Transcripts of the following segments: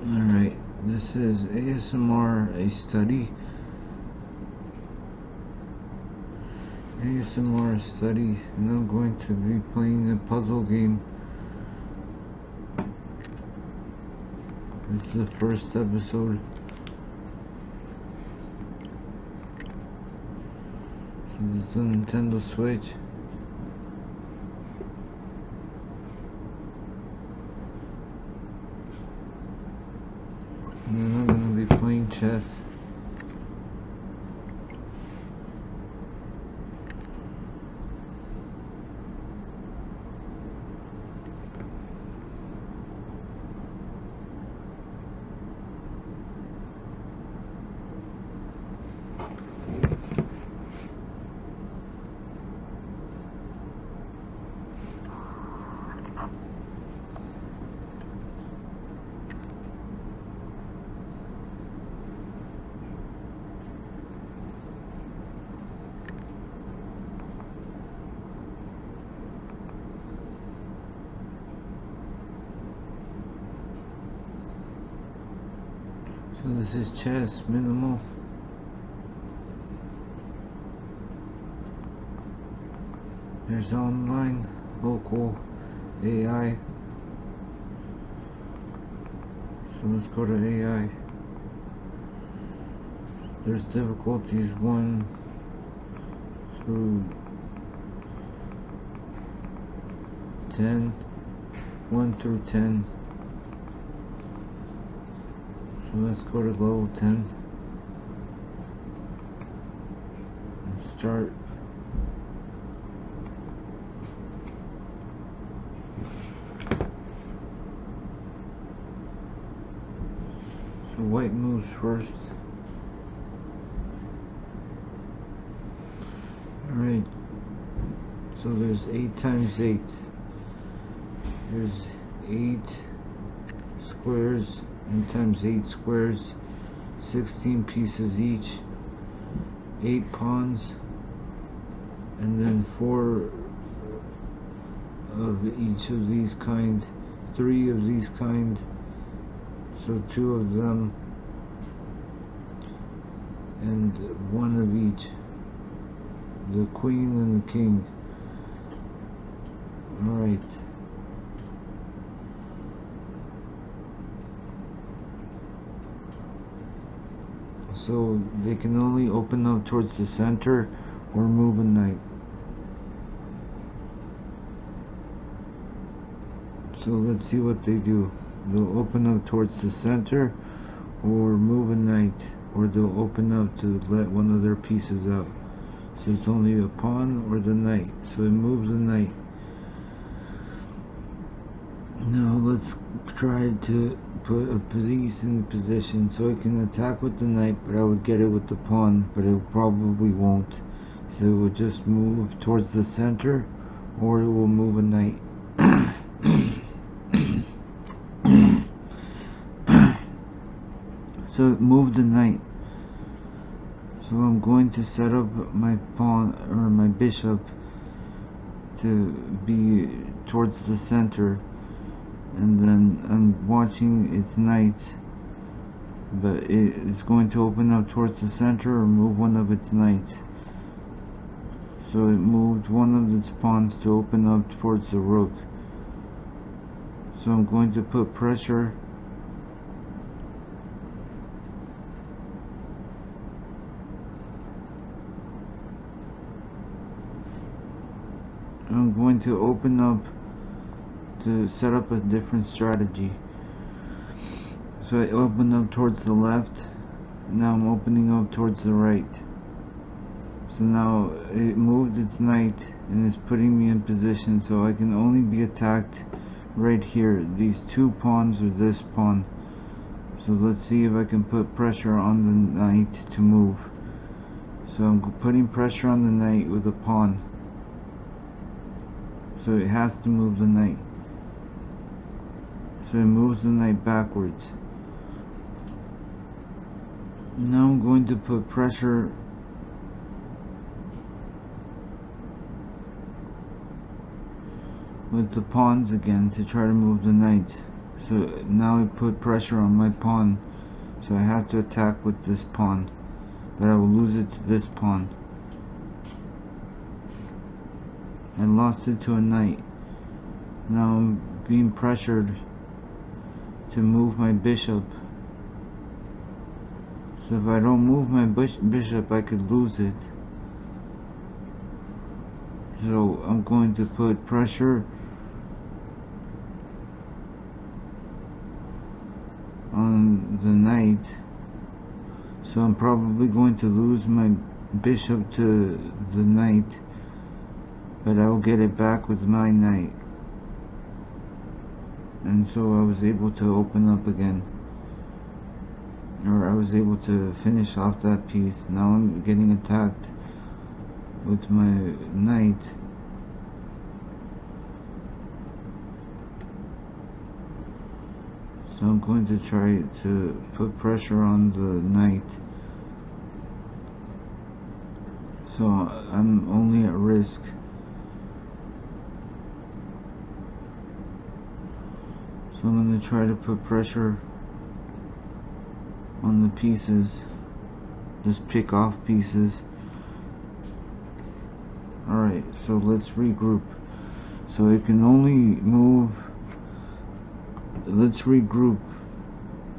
Alright, this is ASMR A Study. ASMR Study, and I'm going to be playing a puzzle game. This is the first episode. This is the Nintendo Switch. And then I'm going to be playing chess. So this is chess minimal. There's online, local, AI. So let's go to AI. There's difficulties 1 through 10. 1 through 10. So let's go to level 10 and start. So white moves first. Alright, so there's 8 times 8. There's 8 squares, and times 8 squares, 16 pieces each, 8 pawns, and then 4 of each of these kind, 3 of these kind, so 2 of them, and 1 of each, the queen and the king. Alright. So they can only open up towards the center or move a knight. So let's see what they do. They'll open up towards the center or move a knight, or they'll open up to let one of their pieces out. So it's only a pawn or the knight. So it moves the knight. Now let's try to put a piece in position so I can attack with the knight, but I would get it with the pawn, but it probably won't. So it will just move towards the center, or it will move a knight. So it moved the knight. So I'm going to set up my pawn, or my bishop, to be towards the center, and then I'm watching its knights, but it's going to open up towards the center or move one of its knights. So it moved one of its pawns to open up towards the rook. So I'm going to put pressure. I'm going to open up to set up a different strategy. So I opened up towards the left, and now I'm opening up towards the right. So now it moved its knight and is putting me in position, so I can only be attacked right here, these 2 pawns or this pawn. So let's see if I can put pressure on the knight to move. So I'm putting pressure on the knight with a pawn. So it has to move the knight. So it moves the knight backwards. Now I'm going to put pressure with the pawns again to try to move the knights. So now I put pressure on my pawn. So I have to attack with this pawn, but I will lose it to this pawn. I lost it to a knight. Now I'm being pressured to move my bishop. So if I don't move my bishop, I could lose it. So I'm going to put pressure on the knight. So I'm probably going to lose my bishop to the knight, but I will get it back with my knight. And so I was able to open up again, or I was able to finish off that piece. Now I'm getting attacked with my knight. So I'm going to try to put pressure on the knight. So I'm only at risk. So I'm going to try to put pressure on the pieces. Just pick off pieces. Alright, so let's regroup. So it can only move. Let's regroup.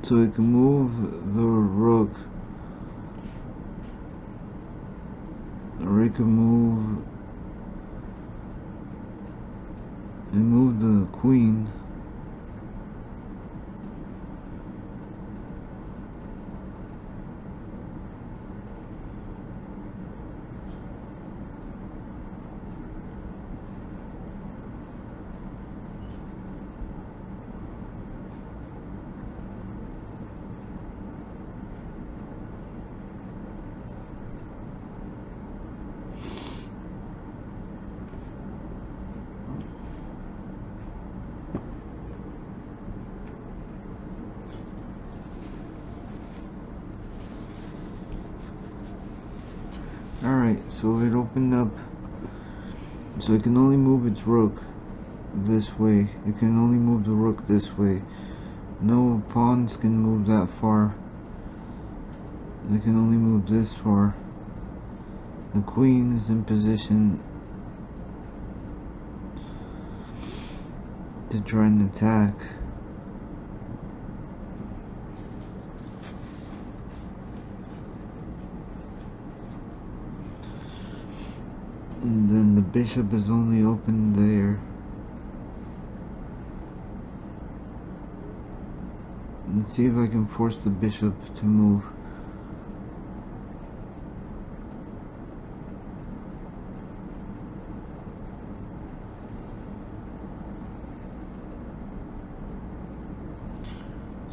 So it can move the rook, or it can move the queen. Alright, so it opened up. So it can only move its rook this way. It can only move the rook this way. No pawns can move that far. They can only move this far. The queen is in position to try and attack. And then the bishop is only open there. Let's see if I can force the bishop to move.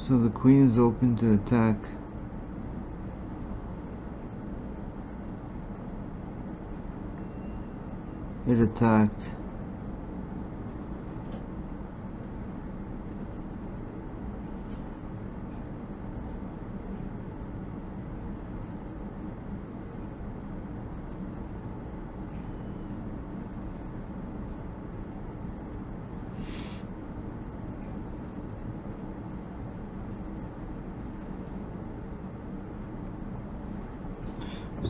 So the queen is open to attack. It attacked.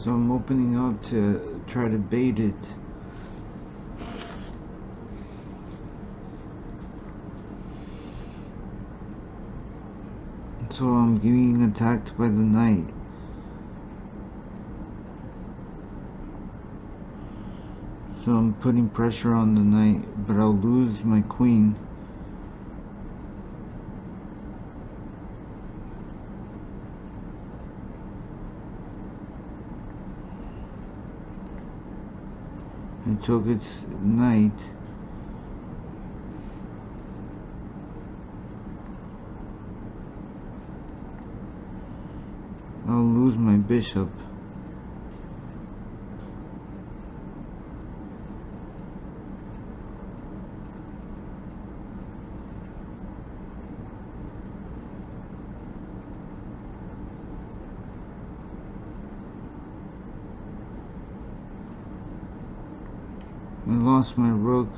So I'm opening up to try to bait it. So I'm getting attacked by the knight. So I'm putting pressure on the knight, but I'll lose my queen. I took its knight. I'll lose my bishop. I lost my rook.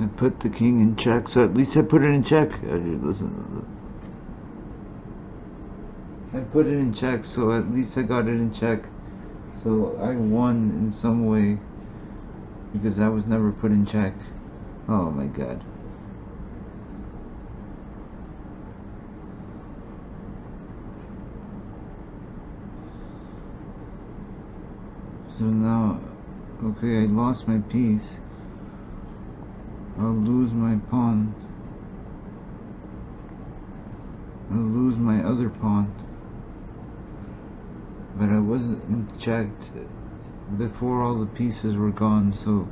I put the king in check, so at least I put it in check. Listen. I put it in check, so at least I got it in check. So I won in some way, because I was never put in check. Oh my god. So now, okay, I lost my piece. I'll lose my pawn. I'll lose my other pawn. But I wasn't checked before all the pieces were gone, so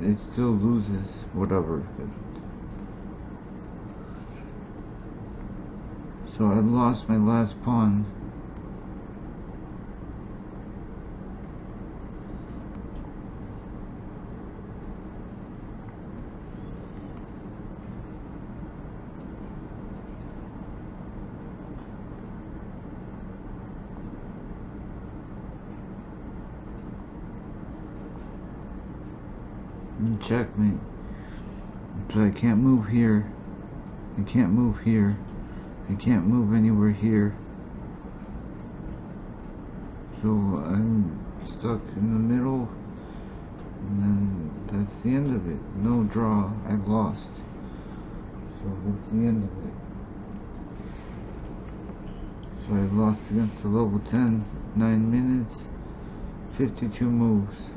it still loses, whatever. So I lost my last pawn. And checkmate. So I can't move here. I can't move here. I can't move anywhere here. So I'm stuck in the middle, and then that's the end of it. No draw. I lost. So that's the end of it. So I lost against the level 10, 9 minutes, 52 moves.